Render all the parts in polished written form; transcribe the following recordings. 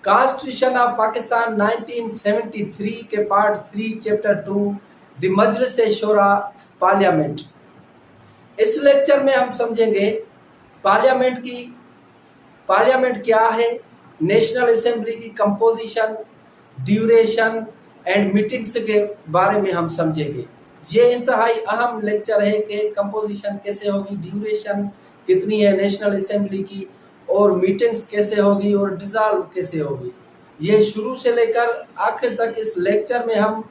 Constitution of Pakistan 1973 के part 3 chapter 2 the मजलिस शूरा parliament. इस लेक्चर में हम समझेंगे पार्लियामेंट क्या है, नेशनल असेंबली की कंपोजिशन, ड्यूरेशन एंड मीटिंग्स के बारे में हम समझेंगे। ये इंतहाई अहम लेक्चर है कि कंपोजिशन कैसे होगी, ड्यूरेशन कितनी है नेशनल असेंबली की, और मीटिंग्स कैसे होगी और डिसॉल्व कैसे होगी। ये शुरू से लेकर आखिर तक इस लेक्चर में हम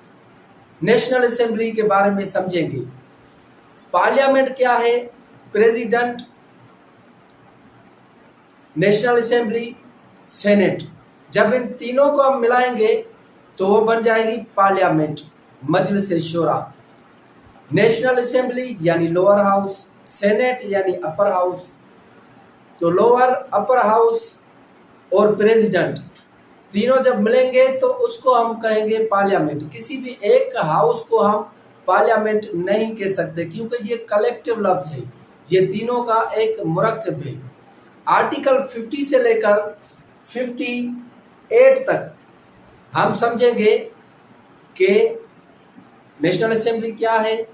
नेशनल असेंबली के बारे में समझेंगे। पार्लियामेंट क्या है, प्रेसिडेंट, नेशनल असेंबली, सेनेट, जब इन तीनों को हम मिलाएंगे तो वो बन जाएगी पार्लियामेंट, मजलिस शूरा। नेशनल असेंबली यानी लोअर हाउस, सेनेट यानी अपर हाउस। तो लोअर, अपर हाउस और प्रेसिडेंट तीनों जब मिलेंगे तो उसको हम कहेंगे पार्लियामेंट। किसी भी एक हाउस को हम पार्लियामेंट नहीं कह सकते क्योंकि ये कलेक्टिव लफ्ज है, ये तीनों का एक मुरक्कब है। आर्टिकल 50 से लेकर 58 तक हम समझेंगे कि नेशनल असेंबली क्या है,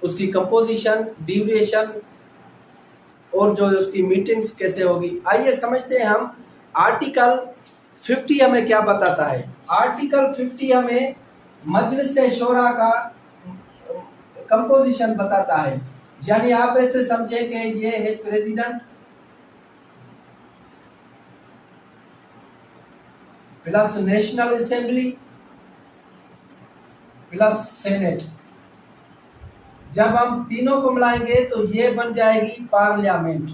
उसकी कंपोजिशन, ड्यूरेशन और जो उसकी मीटिंग्स कैसे होगी। आइए समझते हैं हम आर्टिकल 50 हमें क्या बताता है। आर्टिकल 50 हमें मजलिस शूरा का कंपोजिशन बताता है, यानी आप ऐसे समझे कि ये है president plus national assembly plus senate. जब हम तीनों को मिलाएंगे तो ये बन जाएगी पार्लियामेंट।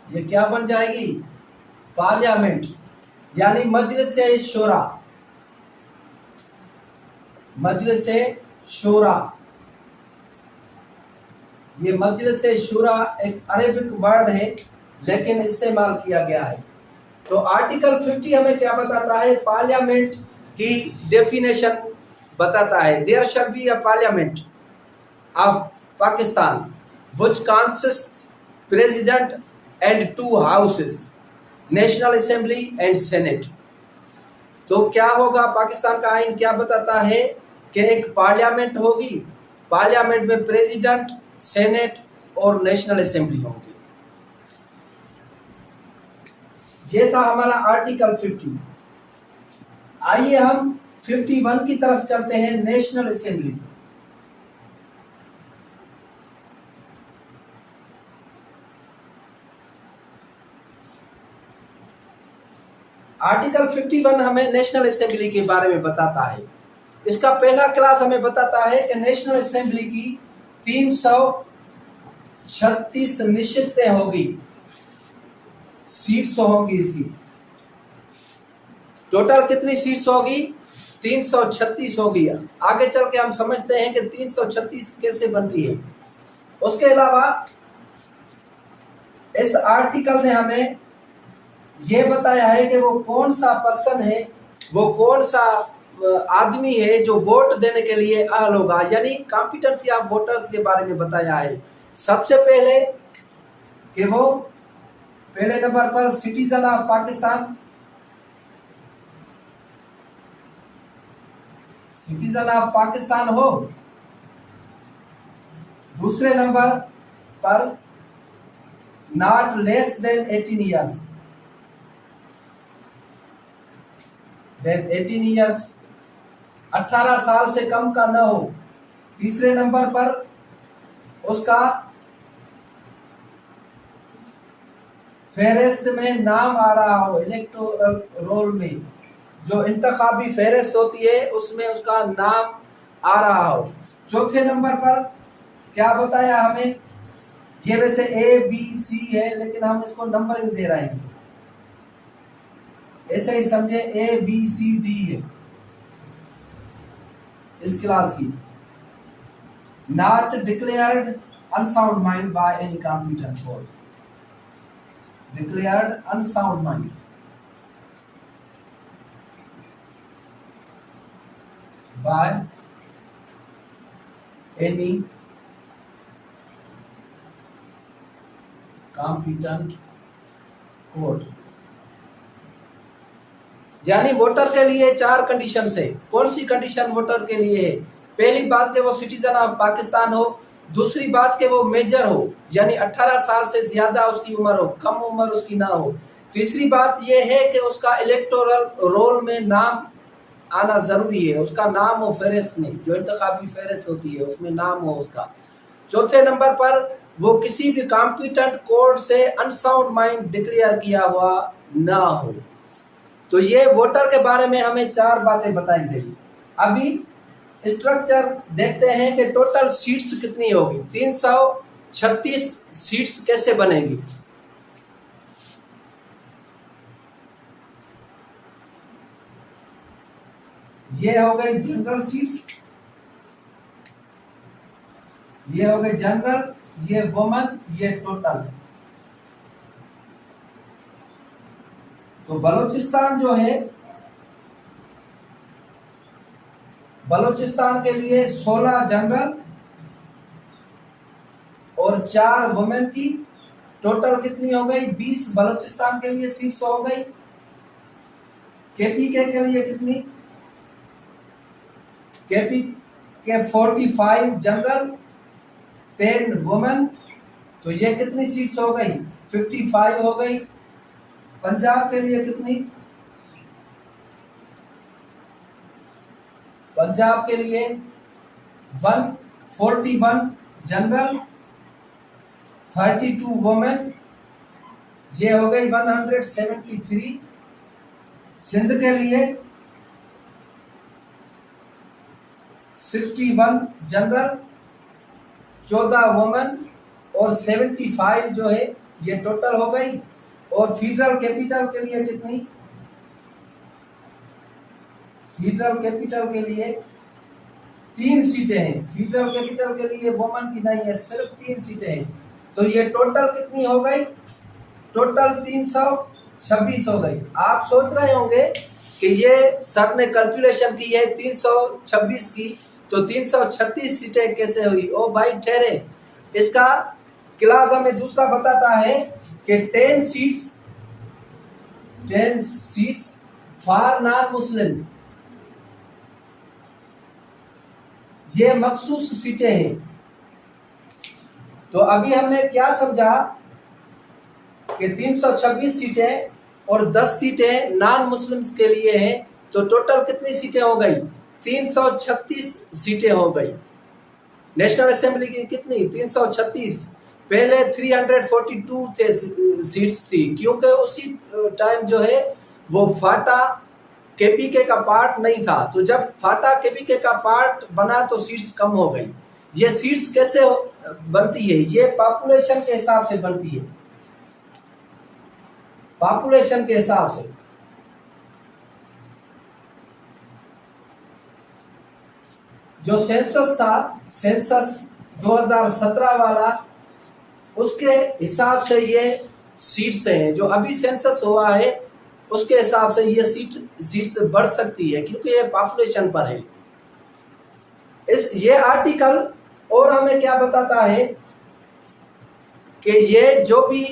ये क्या बन जाएगी? पार्लियामेंट, यानी मजलिस शूरा। मजलिस शूरा, ये मजलिस शूरा एक अरेबिक वर्ड है लेकिन इस्तेमाल किया गया है। तो आर्टिकल 50 हमें क्या बताता है? पार्लियामेंट की डेफिनेशन बताता है। There shall be a parliament of Pakistan which consist president and 2 houses, national assembly and senate. तो क्या होगा? पाकिस्तान का आइन क्या बताता है कि एक पार्लियामेंट होगी, पार्लियामेंट में प्रेसिडेंट, सेनेट और नेशनल असेंबली होगी। ये था हमारा आर्टिकल 50। आइए हम 51 की तरफ चलते हैं, नेशनल असेंबली। आर्टिकल 51 हमें नेशनल असेंबली के बारे में बताता है। इसका पहला क्लास हमें बताता है कि नेशनल असेंबली की 336 निश्चितें होगी, सीट्स होगी। इसकी टोटल कितनी सीट्स होगी? 336 होगी। आगे चल के हम समझते हैं कि 336 कैसे बनती है। उसके अलावा इस आर्टिकल ने हमें यह बताया है कि वो कौन सा पर्सन है, वो कौन सा आदमी है जो वोट देने के लिए अहल होगा, यानी कॉम्पिटेंसी ऑफ वोटर्स के बारे में बताया है। सबसे पहले कि वो पहले नंबर पर citizen of Pakistan, citizen of Pakistan हो। दूसरे नंबर पर नॉट लेस देन 18 ईयर्स, 18 साल से कम का न हो। तीसरे नंबर पर उसका फेहरिस्त में नाम आ रहा हो, इलेक्टोरल रोल में जो इंतखाबी फेहरिस्त होती है उसमें उसका नाम आ रहा हो। चौथे नंबर पर क्या बताया हमें? ये वैसे ABC है लेकिन हम इसको नंबरिंग दे रहे हैं, ऐसे ही समझे ABCD है इस क्लास की। Not declared unsound mind by any competent board, declared unsound mind by any competent code. यानी वोटर के लिए 4 कंडीशन है। कौन सी कंडीशन वोटर के लिए है? पहली बात के वो सिटीजन ऑफ पाकिस्तान हो, दूसरी बात के वो मेजर हो, यानी 18 साल से ज्यादा उसकी उम्र हो, कम उम्र उसकी ना हो। तीसरी बात ये है कि उसका इलेक्टोरल रोल में नाम आना जरूरी है, उसका नाम हो फहरिस्त में, जो इंतखाबी फहरिस्त होती है उसमें नाम हो उसका। चौथे नंबर पर वो किसी भी कॉम्पिटेंट कोर्ट से अनसाउंड माइंड डिक्लेयर किया हुआ ना हो। तो ये वोटर के बारे में हमें 4 बातें बताई गई। अभी स्ट्रक्चर देखते हैं कि टोटल सीट्स कितनी होगी। 336 सीट्स कैसे बनेगी। ये हो गई जनरल सीट्स, ये हो गई जनरल, ये वुमन, ये टोटल। तो बलूचिस्तान जो है, बलूचिस्तान के लिए 16 जनरल और 4 वुमेन की, टोटल कितनी हो गई? 20 बलूचिस्तान के लिए सीट्स हो गई। केपीके के लिए कितनी? केपी के 45 जनरल, 10 वुमेन, तो ये कितनी सीट्स हो गई? 55 हो गई। पंजाब के लिए कितनी? पंजाब के लिए 141 जनरल, 32 वुमेन, ये हो गई 173। सिंध के लिए 61 जनरल, 14 वुमेन और 75 जो है ये टोटल हो गई। और फेडरल कैपिटल के लिए कितनी? फेडरल कैपिटल के लिए 3 सीटें हैं। फेडरल कैपिटल के लिए वुमेन की नहीं है, सिर्फ 3 सीटें हैं। तो ये टोटल कितनी हो गई? टोटल 326 हो गई। आप सोच रहे होंगे कि ये सर ने कैलकुलेशन की है 326 की, तो 336 सीटें कैसे हुई? ओ भाई ठहरे, इसका क्लास हमें दूसरा बताता है कि 10 सीट्स फॉर नॉन मुस्लिम, ये मखसूस सीटें हैं। तो अभी हमने क्या समझा कि 326 सीटें और 10 सीटें नॉन मुस्लिम्स के लिए हैं, तो टोटल कितनी सीटें हो गई? 336 सीटें हो गई। नेशनल असेंबली की कितनी? 336। पहले 342 थे सीट्स थी, क्योंकि उसी टाइम जो है वो फाटा केपीके का पार्ट नहीं था। तो जब फाटा केपीके का पार्ट बना तो सीट्स कम हो गई। ये सीट्स कैसे बनती है? ये पॉपुलेशन के हिसाब से बनती है, पॉपुलेशन के हिसाब से। जो सेंसस था, सेंसस 2017 वाला, उसके हिसाब से ये सीट्स हैं। जो अभी सेंसस हुआ है उसके हिसाब से ये सीट्स बढ़ सकती है, क्योंकि ये पॉपुलेशन पर है। ये आर्टिकल और हमें क्या बताता है कि ये जो भी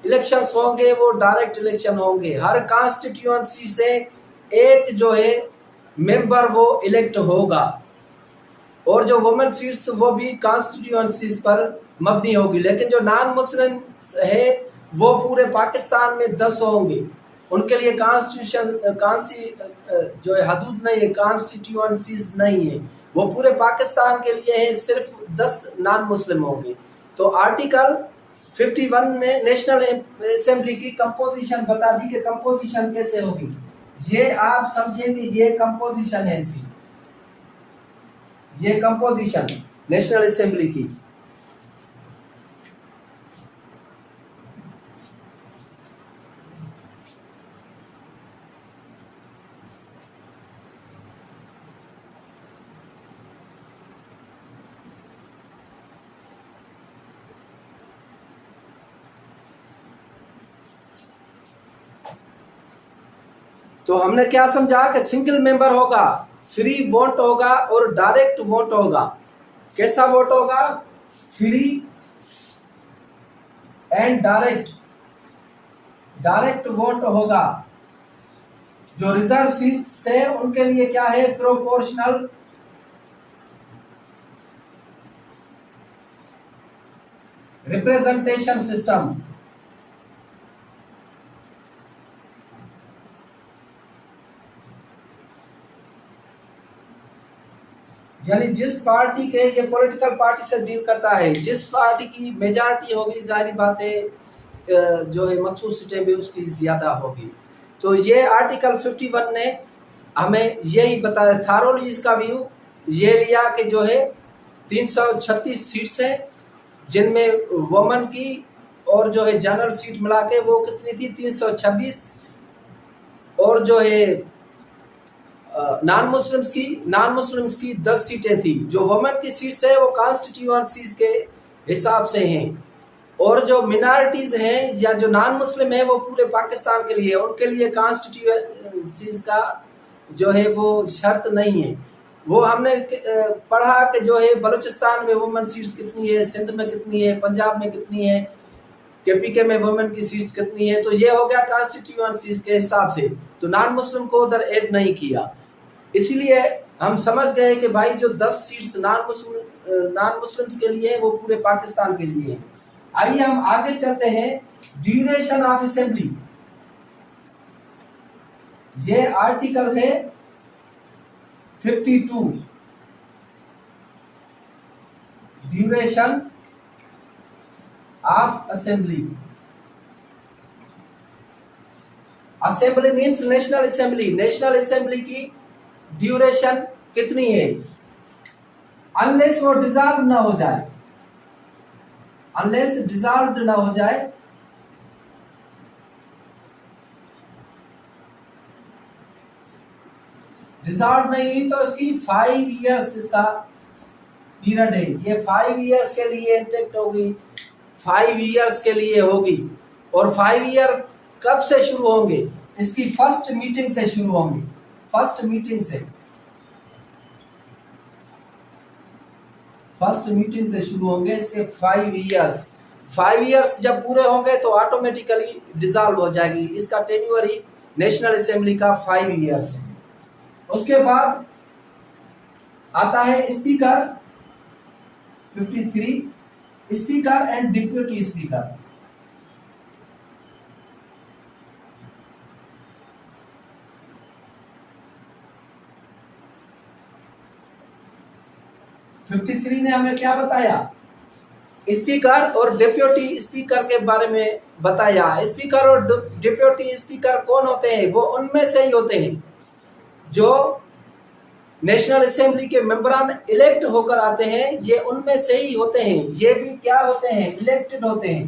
इलेक्शंस होंगे वो डायरेक्ट इलेक्शन होंगे। हर कॉन्स्टिट्यूएंसी से एक जो है मेंबर वो इलेक्ट होगा, और जो वुमेन सीट्स वो भी कॉन्स्टिट्यूएंसीज पर मबनी होगी। लेकिन जो नॉन मुस्लिम है वो पूरे पाकिस्तान में 10 होंगे, उनके लिए जो है हदूद नहीं है, कॉन्स्टिट्यूएंसीज नहीं है, वो पूरे पाकिस्तान के लिए है, सिर्फ 10 नॉन मुस्लिम होंगे। तो आर्टिकल 51 में नेशनल असेंबली की कंपोजिशन बता दी कि कंपोजिशन कैसे होगी। ये आप समझेंगे, ये कंपोजिशन है इसकी, ये कंपोजिशन नेशनल असेंबली की। तो हमने क्या समझा कि सिंगल मेंबर होगा, फ्री वोट होगा और डायरेक्ट वोट होगा। कैसा वोट होगा? Free and direct. Direct vote होगा। जो रिजर्व सीट्स है उनके लिए क्या है, प्रोपोर्शनल रिप्रेजेंटेशन सिस्टम। यानी जिस पार्टी के, ये पॉलिटिकल पार्टी से डील करता है, जिस पार्टी की मेजॉरिटी होगी, जाहिर बात है जो है मखसूस सीटें भी उसकी ज़्यादा होगी। तो ये आर्टिकल 51 ने हमें यही बताया, थारोली इसका व्यू ये लिया कि जो है 336 सीट्स है, जिनमें वुमेन की और जो है जनरल सीट मिला के वो कितनी थी, 326, और जो है नॉन मुस्लिम्स की 10 सीटें थी। जो वुमेन की सीट्स है वो कॉन्स्टिट्यूएंसीज के हिसाब से हैं, और जो मिनॉरिटीज़ हैं या जो नॉन मुस्लिम है वो पूरे पाकिस्तान के लिए, उनके लिए कॉन्स्टिट्यूएंसीज का जो है वो शर्त नहीं है। वो हमने पढ़ा कि जो है बलूचिस्तान में वुमेन सीट्स कितनी है, सिंध में कितनी है, पंजाब में कितनी है, केपीके में वुमेन की सीट्स कितनी है। तो ये हो गया कॉन्स्टिट्यूएंसीज के हिसाब से, तो नॉन मुस्लिम को उधर ऐड नहीं किया। इसलिए हम समझ गए कि भाई जो 10 सीट्स नॉन मुस्लिम्स के लिए है वो पूरे पाकिस्तान के लिए है। आइए हम आगे चलते हैं। ड्यूरेशन ऑफ असेंबली, ये आर्टिकल है 52, duration of assembly. Assembly means national assembly. National assembly की ड्यूरेशन कितनी है, अनलेस वो डिसॉल्व ना हो जाए, अनलेस डिसॉल्व ना हो जाए, डिसॉल्व नहीं हुई तो इसकी 5 इयर्स इसका पीरियड है। ये 5 इयर्स के लिए इंटेक्ट होगी, 5 इयर्स के लिए होगी। और 5 ईयर कब से शुरू होंगे, इसकी फर्स्ट मीटिंग से शुरू होंगे, फर्स्ट मीटिंग से शुरू होंगे इसके 5 इयर्स। 5 इयर्स जब पूरे होंगे तो ऑटोमेटिकली डिसॉल्व हो जाएगी। इसका टेन्योर ही नेशनल असेंबली का 5 इयर्स है। उसके बाद आता है speaker 53, speaker and deputy speaker. (53) ने हमें क्या बताया, स्पीकर और डिप्यूटी स्पीकर के बारे में बताया। स्पीकर और डिप्यूटी स्पीकर कौन होते हैं, वो उनमें से ही होते हैं जो नेशनल असेंबली के मेंबरान इलेक्ट होकर आते हैं। ये उनमें से ही होते हैं। ये भी क्या होते हैं, इलेक्टेड होते हैं।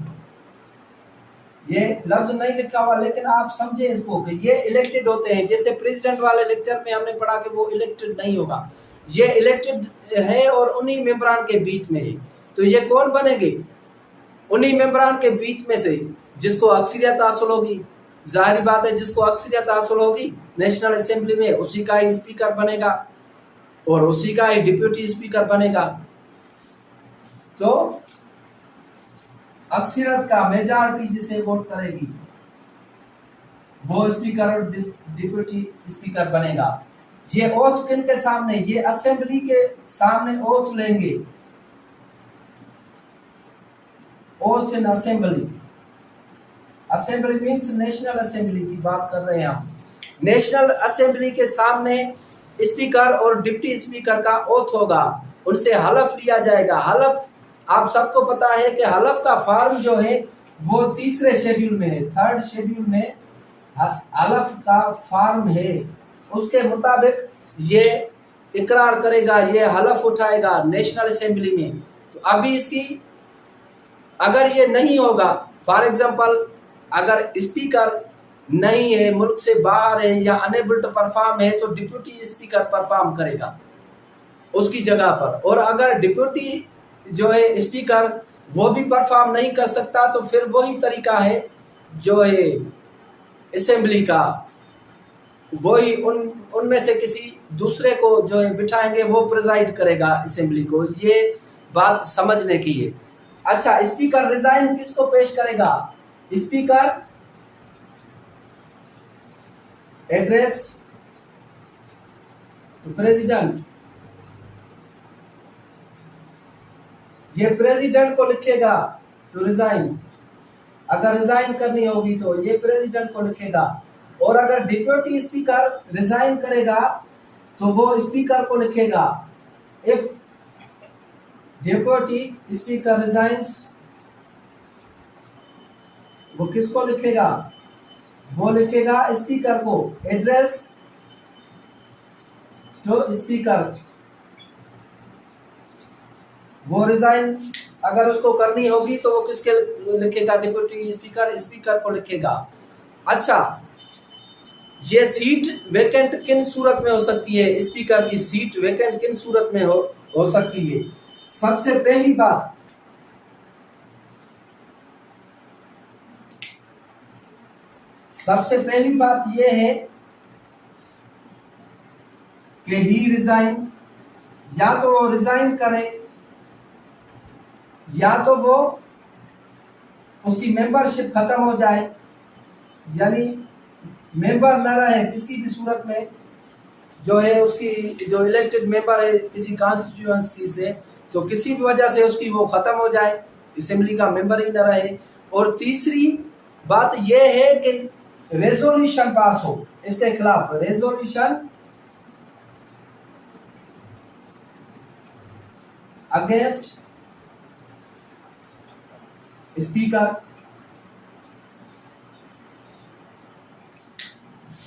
ये लफ्ज नहीं लिखा हुआ लेकिन आप समझे इसको कि ये इलेक्टेड होते हैं। जैसे प्रेसिडेंट वाले लेक्चर में हमने पढ़ा कि वो इलेक्टेड नहीं होगा, ये इलेक्टेड है और उन्हीं मेंबरान के बीच में है। तो ये कौन बनेंगे, उन्हीं मेंबरान के बीच में से जिसको अक्सरियत हासिल होगी। जाहिर बात है जिसको अक्सरियत हासिल होगी नेशनल असेंबली में, उसी का ही स्पीकर बनेगा और उसी का ही डिप्यूटी स्पीकर बनेगा। तो अक्सरियत का मेजॉरिटी जिसे वोट करेगी वो स्पीकर और डिप्यूटी स्पीकर बनेगा। ये ओथ किन के सामने, ये असेंबली के सामने ओथ लेंगे। ओथ इन assembly, assembly means national assembly की बात कर रहे हैं हम। नेशनल असेंबली के सामने स्पीकर और डिप्टी स्पीकर का ओथ होगा, उनसे हलफ लिया जाएगा। हलफ आप सबको पता है कि हलफ का फॉर्म जो है वो 3रे शेड्यूल में है, 3rd शेड्यूल में हलफ का फॉर्म है। उसके मुताबिक ये इकरार करेगा, ये हलफ उठाएगा नेशनल असेंबली में। तो अभी इसकी अगर ये नहीं होगा, फॉर एग्जांपल अगर स्पीकर नहीं है, मुल्क से बाहर है या अनेबल टू परफॉर्म है, तो डिप्यूटी स्पीकर परफॉर्म करेगा उसकी जगह पर। और अगर डिप्यूटी जो है स्पीकर वो भी परफॉर्म नहीं कर सकता तो फिर वही तरीका है जो है असेंबली का, वही उनमें से किसी दूसरे को जो है बिठाएंगे, वो प्रिजाइड करेगा असेंबली को। ये बात समझने की है। अच्छा, स्पीकर रिजाइन किसको पेश करेगा, स्पीकर एड्रेस टू प्रेसिडेंट, ये प्रेसिडेंट को लिखेगा टू रिजाइन, अगर रिजाइन करनी होगी तो ये प्रेसिडेंट को लिखेगा। और अगर डिप्यूटी स्पीकर रिजाइन करेगा तो वो स्पीकर को लिखेगा। इफ डिप्यूटी स्पीकर रिजाइंस, वो किसको लिखेगा? वो लिखेगा स्पीकर को। एड्रेस टू स्पीकर, वो रिजाइन अगर उसको करनी होगी तो वो किसके लिखेगा? डिप्यूटी स्पीकर, स्पीकर को लिखेगा। अच्छा, ये सीट वेकेंट किन सूरत में हो सकती है? स्पीकर की सीट वेकेंट किन सूरत में हो सकती है? सबसे पहली बात यह है कि ही रिजाइन, या तो वो रिजाइन करे या तो वो उसकी मेंबरशिप खत्म हो जाए, यानी मेंबर न रहे किसी भी सूरत में, जो है उसकी जो इलेक्टेड मेंबर है किसी कॉन्स्टिट्यूएंसी से, तो किसी भी वजह से उसकी वो खत्म हो जाए, असेंबली का मेंबर ही न रहे। और तीसरी बात यह है कि रेजोल्यूशन पास हो इसके खिलाफ, रेजोल्यूशन अगेंस्ट स्पीकर।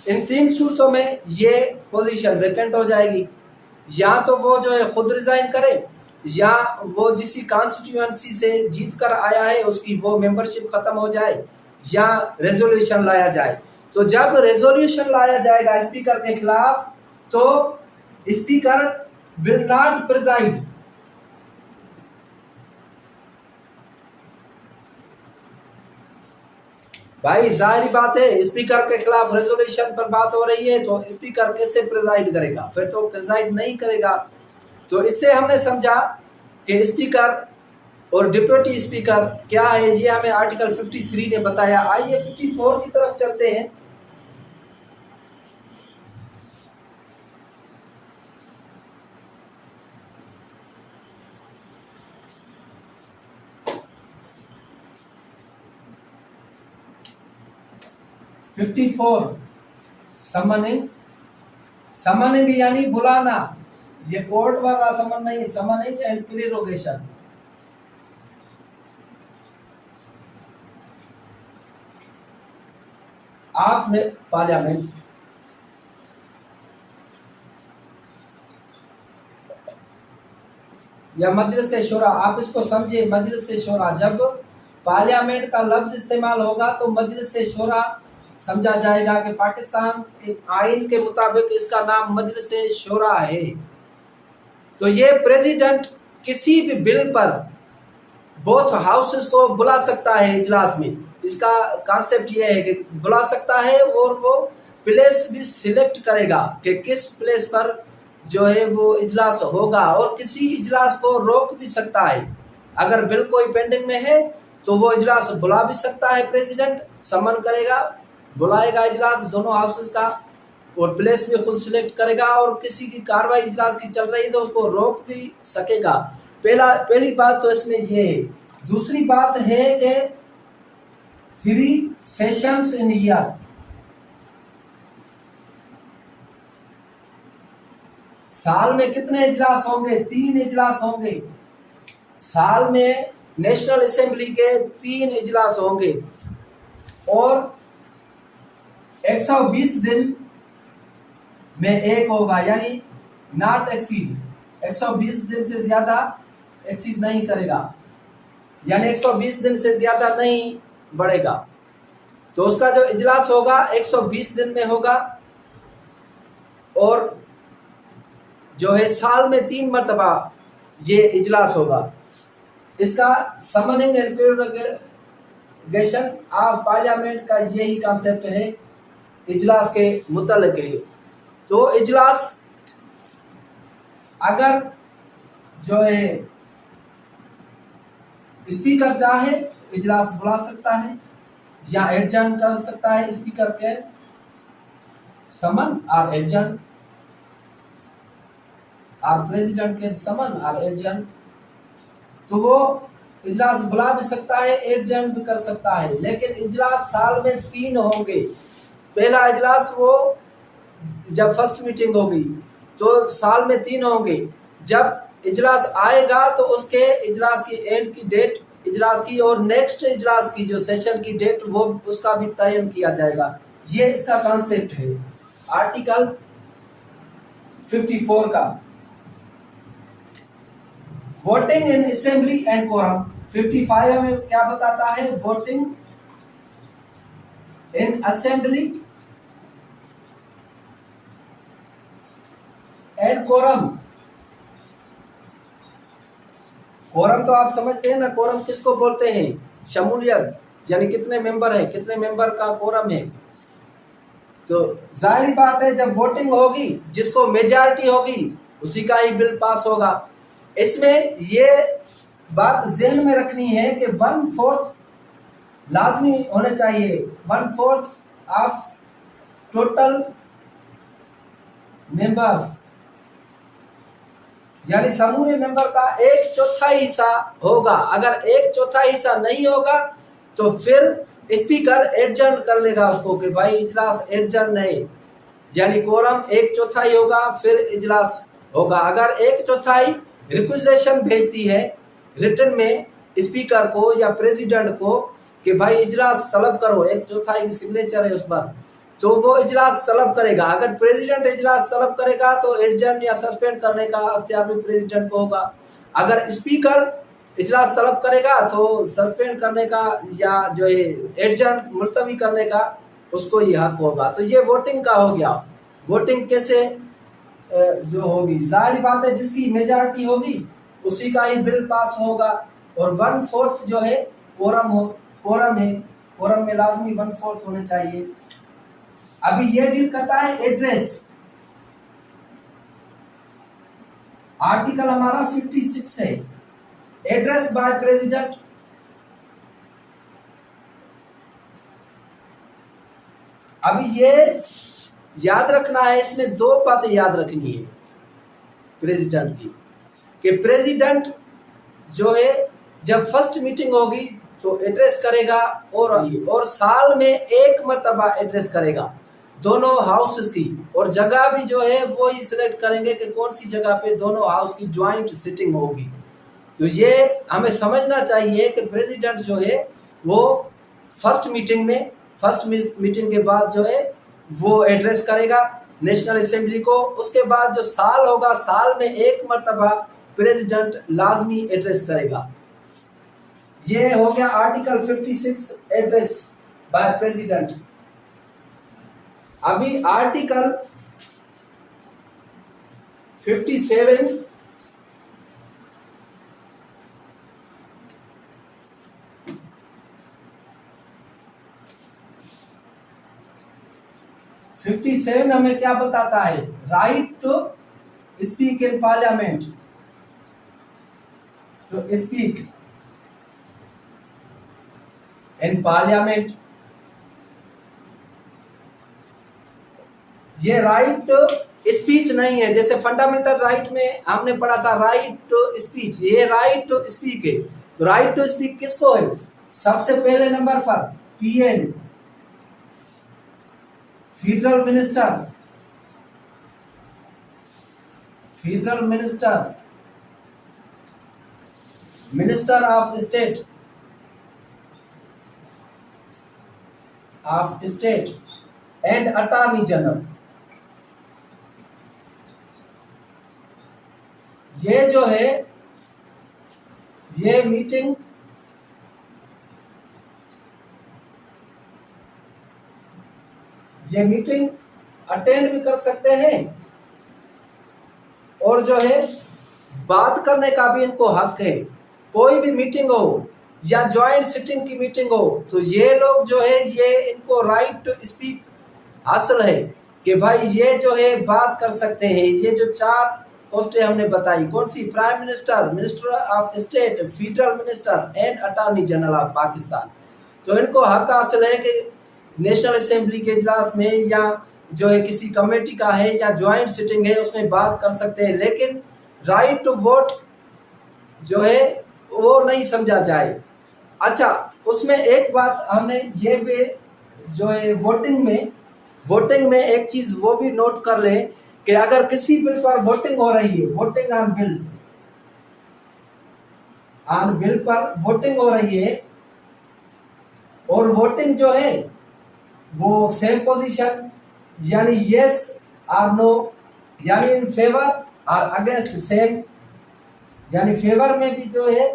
इन तीन सूरतों में ये पोजीशन वेकेंट हो जाएगी। या तो वो जो है खुद रिजाइन करे, या वो जिस कॉन्स्टिट्यूएंसी से जीत कर आया है उसकी वो मेंबरशिप खत्म हो जाए, या रेजोल्यूशन लाया जाए। तो जब रेजोल्यूशन लाया जाएगा स्पीकर के खिलाफ तो स्पीकर विल नॉट प्रिजाइड, भाई जाहिर बात है स्पीकर के खिलाफ रेजोल्यूशन पर बात हो रही है तो स्पीकर कैसे प्रिजाइड करेगा? फिर तो प्रिजाइड नहीं करेगा। तो इससे हमने समझा कि स्पीकर और डिप्यूटी स्पीकर क्या है, ये हमें आर्टिकल 53 ने बताया। आइए 54 की तरफ चलते हैं। समनिंग, समनिंग यानी बुलाना, ये कोर्ट वाला समन नहीं, समनिंग एंड प्रेरोगेशन। ऑफ पार्लियामेंट, या मजलिस शूरा, आप इसको समझे मजलिस शूरा। जब पार्लियामेंट का लफ्ज इस्तेमाल होगा तो मजलिस शूरा समझा जाएगा कि पाकिस्तान के आइन के मुताबिक इसका नाम मजलिस शूरा है। तो ये प्रेसिडेंट किसी भी बिल पर बोथ हाउसेस को बुला सकता है इजलास में। इसका कॉन्सेप्ट ये है कि बुला सकता है और वो प्लेस भी सिलेक्ट करेगा कि किस प्लेस पर जो है वो इजलास होगा, और किसी इजलास को रोक भी सकता है। अगर बिल कोई पेंडिंग में है तो वो इजलास बुला भी सकता है, प्रेसिडेंट समन करेगा, बुलाएगा इजलास दोनों हाउसेस का, और प्लेस भी खुद सिलेक्ट करेगा, और किसी की कार्रवाई इजलास की चल रही है तो उसको रोक भी सकेगा। पहली बात तो इसमें ये है। दूसरी बात है कि 3 सेशंस इन ईयर, साल में कितने इजलास होंगे? 3 इजलास होंगे साल में। नेशनल असेंबली के 3 इजलास होंगे और 120 दिन में एक होगा, यानी नॉट एक्सीड, 120 दिन से ज्यादा एक्सीड नहीं करेगा, यानी 120 दिन से ज्यादा नहीं बढ़ेगा। तो उसका जो इजलास होगा 120 दिन में होगा, और जो है साल में 3 मरतबा ये इजलास होगा। इसका समनिंग एंड प्रेरोगेशन ऑफ पार्लियामेंट का यही कॉन्सेप्ट है इजलास के मुतल्लिक है। तो इजलास अगर जो है स्पीकर चाहे इजलास बुला सकता है या एडजर्न कर सकता है, स्पीकर के समन और एडजर्न, और प्रेसिडेंट कैन समन और एडजर्न। तो वो इजलास बुला भी सकता है, एडजर्न भी कर सकता है, लेकिन इजलास साल में 3 होंगे। पहला इजलास वो जब फर्स्ट मीटिंग होगी तो साल में 3 होंगे। जब इजलास आएगा तो उसके इजलास की एंड की डेट इजलास की और नेक्स्ट इजलास की जो सेशन की डेट वो उसका भी तयन किया जाएगा। ये इसका कॉन्सेप्ट है आर्टिकल 54 का। Voting in assembly and quorum. 55 हमें क्या बताता है? Voting in assembly and quorum. Quorum तो आप समझते हैं ना, कोरम किसको बोलते हैं? शमूलियत, यानी कितने मेंबर है, कितने मेंबर का कोरम है। तो जाहिर बात है जब वोटिंग होगी जिसको मेजॉरिटी होगी उसी का ही बिल पास होगा। इसमें ये बात ज़हन में रखनी है कि 1/4 लाजमी होने चाहिए, 1/4 ऑफ टोटल मेंबर्स, यानी समूह मेंबर का 1/4 हिस्सा होगा। अगर 1/4 हिस्सा नहीं होगा तो फिर स्पीकर एडजर्न कर लेगा उसको कि भाई इजलास एडजर्न है, यानी कोरम 1/4 ही होगा, फिर इजलास होगा। अगर 1/4 रिक्वेजेशन भेजती है रिटर्न में स्पीकर को या प्रेसिडेंट को कि भाई इजलास तलब करो, 1/4 की सिग्नेचर है उस पर, तो वो इजलास तलब करेगा। अगर प्रेसिडेंट इजलास तलब करेगा तो एडजर्न या सस्पेंड करने का अख्तियार भी प्रेसिडेंट को होगा। अगर स्पीकर इजलास तलब करेगा तो सस्पेंड करने का या जो है एडजर्न मुलतवी करने का उसको ये हक होगा। तो ये वोटिंग का हो गया। वोटिंग कैसे जो होगी, जाहिर बात है जिसकी मेजॉरिटी होगी उसी का ही बिल पास होगा। और 1/4 जो है कोरम है, कोरम में लाजमी 1/4 होने चाहिए। अभी ये डील करता है एड्रेस। आर्टिकल हमारा 56 है, एड्रेस बाय प्रेसिडेंट। अभी ये याद रखना है, इसमें 2 बातें याद रखनी है प्रेसिडेंट की, कि प्रेसिडेंट जो है जब फर्स्ट मीटिंग होगी तो एड्रेस करेगा और साल में 1 मरतबा एड्रेस करेगा दोनों हाउसेस की, और जगह भी जो है वो ही सिलेक्ट करेंगे कि कौन सी जगह पे दोनों हाउस की ज्वाइंट सिटिंग होगी। तो ये हमें समझना चाहिए कि प्रेसिडेंट जो है वो फर्स्ट मीटिंग के बाद जो है वो एड्रेस करेगा नेशनल असेंबली को। उसके बाद जो साल होगा, साल में 1 मरतबा प्रेसिडेंट लाजमी एड्रेस करेगा। ये हो गया आर्टिकल 56 एड्रेस बाय प्रेसिडेंट। अभी आर्टिकल 57 हमें क्या बताता है? Right to speak in parliament, to speak in parliament. ये राइट स्पीच नहीं है, जैसे फंडामेंटल राइट में हमने पढ़ा था राइट टू स्पीच, ये राइट टू स्पीक है। तो राइट टू स्पीक किसको है? सबसे पहले नंबर पर PM, federal minister of state and attorney general. ये जो है ये मीटिंग अटेंड भी कर सकते हैं और जो है बात करने का भी इनको हक है। कोई भी मीटिंग हो या ज्वाइंट सिटिंग की मीटिंग हो तो ये लोग जो है ये इनको राइट टू स्पीक हासिल है कि भाई ये जो है बात कर सकते हैं। ये जो 4 पोस्टें हमने बताई, कौन सी? Prime minister, minister of state, federal minister and attorney general of Pakistan. तो इनको हक हासिल है कि नेशनल असेंबली के इजलास में या जो है किसी कमेटी का है या ज्वाइंट सिटिंग है उसमें बात कर सकते हैं, लेकिन राइट टू वोट जो है वो नहीं समझा जाए। अच्छा, उसमें एक बात हमने ये भी जो है वोटिंग में एक चीज वो भी नोट कर ले कि अगर किसी बिल पर वोटिंग हो रही है, वोटिंग ऑन बिल पर वोटिंग हो रही है, और वोटिंग जो है वो सेम पोजीशन यानी यस और नो, यानी इन फेवर और अगेंस्ट सेम, यानी फेवर में भी जो है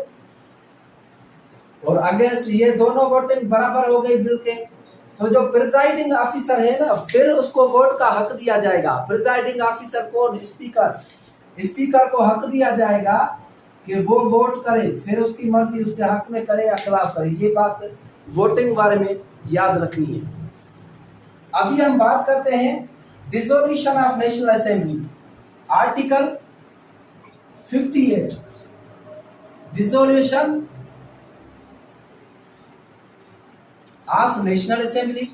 और अगेंस्ट, ये दोनों वोटिंग बराबर हो गई बिल के। तो जो प्रिजाइडिंग ऑफिसर है ना, फिर उसको वोट का हक दिया जाएगा। प्रिजाइडिंग ऑफिसर कौन? स्पीकर को हक दिया जाएगा कि वो वोट करे, फिर उसकी मर्जी उसके हक में करे या खिलाफ करे। ये बात वोटिंग बारे में याद रखनी है। अभी हम बात करते हैं dissolution of national assembly, article 58, dissolution of national assembly.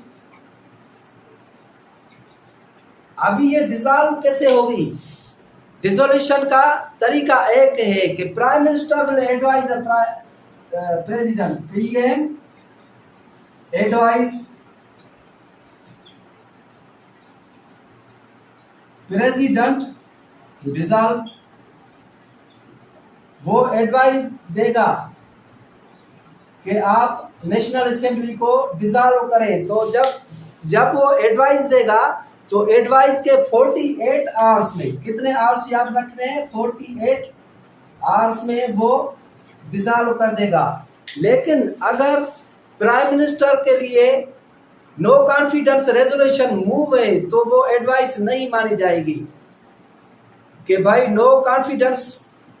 अभी ये डिसॉल्व कैसे होगी? डिसोल्यूशन का तरीका एक है कि prime minister will advise the president, PM advise president to dissolve. वो एडवाइस देगा कि आप नेशनल असेंबली को डिसॉल्व करें। तो जब वो एडवाइस देगा तो एडवाइस के 48 आवर्स में, कितने आवर्स याद रखने हैं? 48 आवर्स में वो डिसॉल्व कर देगा। लेकिन अगर प्राइम मिनिस्टर के लिए नो कॉन्फिडेंस रेजोल्यूशन मूव है तो वो एडवाइस नहीं मानी जाएगी कि भाई नो कॉन्फिडेंस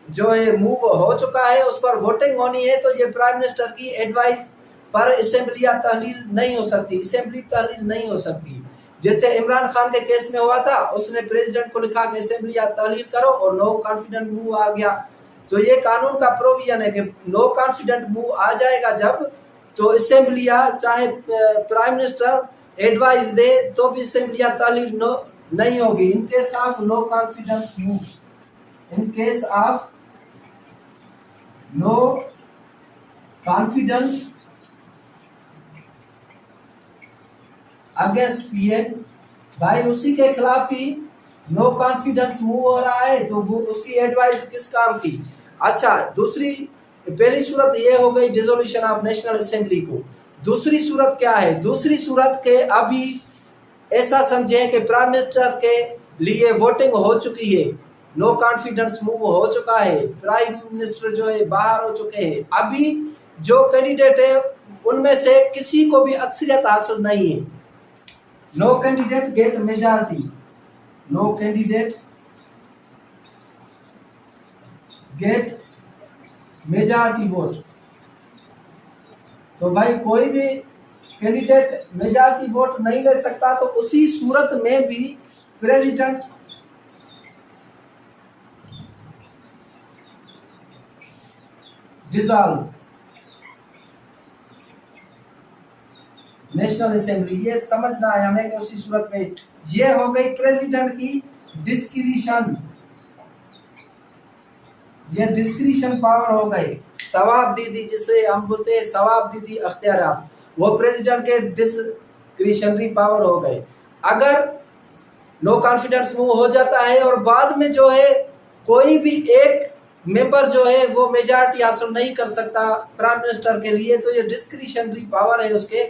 जो है मूव हो चुका है, उस पर वोटिंग होनी है, तो ये प्राइम मिनिस्टर की एडवाइस पर असेंबली तहलील नहीं हो सकती, असेंबली तहलील नहीं हो सकती। जैसे इमरान खान के केस में हुआ था, उसने प्रेसिडेंट को लिखा कि असेंबली तहलील करो और नो कॉन्फिडेंट मूव आ गया। तो ये कानून का प्रोविजन है कि नो कॉन्फिडेंट मूव आ जाएगा जब, तो असेंबली चाहे प्राइम मिनिस्टर एडवाइस दे तो भी असेंबली तहलील नहीं होगी। In case of no confidence move, in case of no confidence against PM, भाई उसी के खिलाफ ही नो कॉन्फिडेंस मूव हो रहा है, तो वो उसकी एडवाइस किस काम की? अच्छा, पहली सूरत ये हो गई डिसोल्यूशन ऑफ नेशनल असेंबली को। दूसरी सूरत क्या है? दूसरी सूरत के अभी ऐसा समझे कि प्राइम मिनिस्टर के लिए वोटिंग हो चुकी है, नो कॉन्फिडेंस मूव हो चुका है, प्राइम मिनिस्टर जो है बाहर हो चुके हैं, अभी जो कैंडिडेट है उनमें से किसी को भी अक्सरियत हासिल नहीं है। No candidate get majority, no candidate get majority vote. तो भाई कोई भी कैंडिडेट मेजॉरिटी वोट नहीं ले सकता, तो उसी सूरत में भी प्रेसिडेंट डिसॉल्व नेशनल असेंबली। ये समझना है हमें कि उसी सूरत में ये हो गई प्रेसिडेंट की डिस्क्रिशन, ये डिस्क्रिशन पावर हो गई। सवाब दीदी, जिसे हम बोलते हैं सवाब दीदी अख्तियारात, वो प्रेसिडेंट के डिस्क्रिशनरी पावर हो गए। अगर नो कॉन्फिडेंस मूव हो जाता है और बाद में जो है कोई भी एक मेंबर जो है वो मेजॉरिटी हासिल नहीं कर सकता प्राइम मिनिस्टर के लिए, तो ये डिस्क्रिशनरी पावर है उसके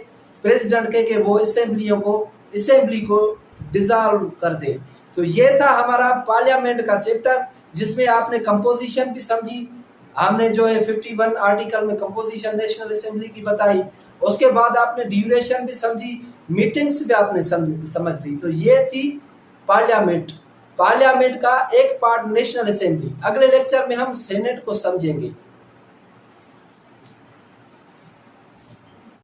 प्रेसिडेंट के कि वो असेंबली को डिसॉल्व कर दे। तो ये था हमारा पार्लियामेंट का चैप्टर, जिसमें आपने कंपोजिशन भी समझी, हमने जो है 51 आर्टिकल में कंपोजिशन नेशनल असेंबली की बताई, उसके बाद आपने ड्यूरेशन भी समझी, मीटिंग्स भी आपने समझ ली। तो ये थी पार्लियामेंट का एक पार्ट नेशनल असेंबली। अगले लेक्चर में हम सेनेट को समझेंगे।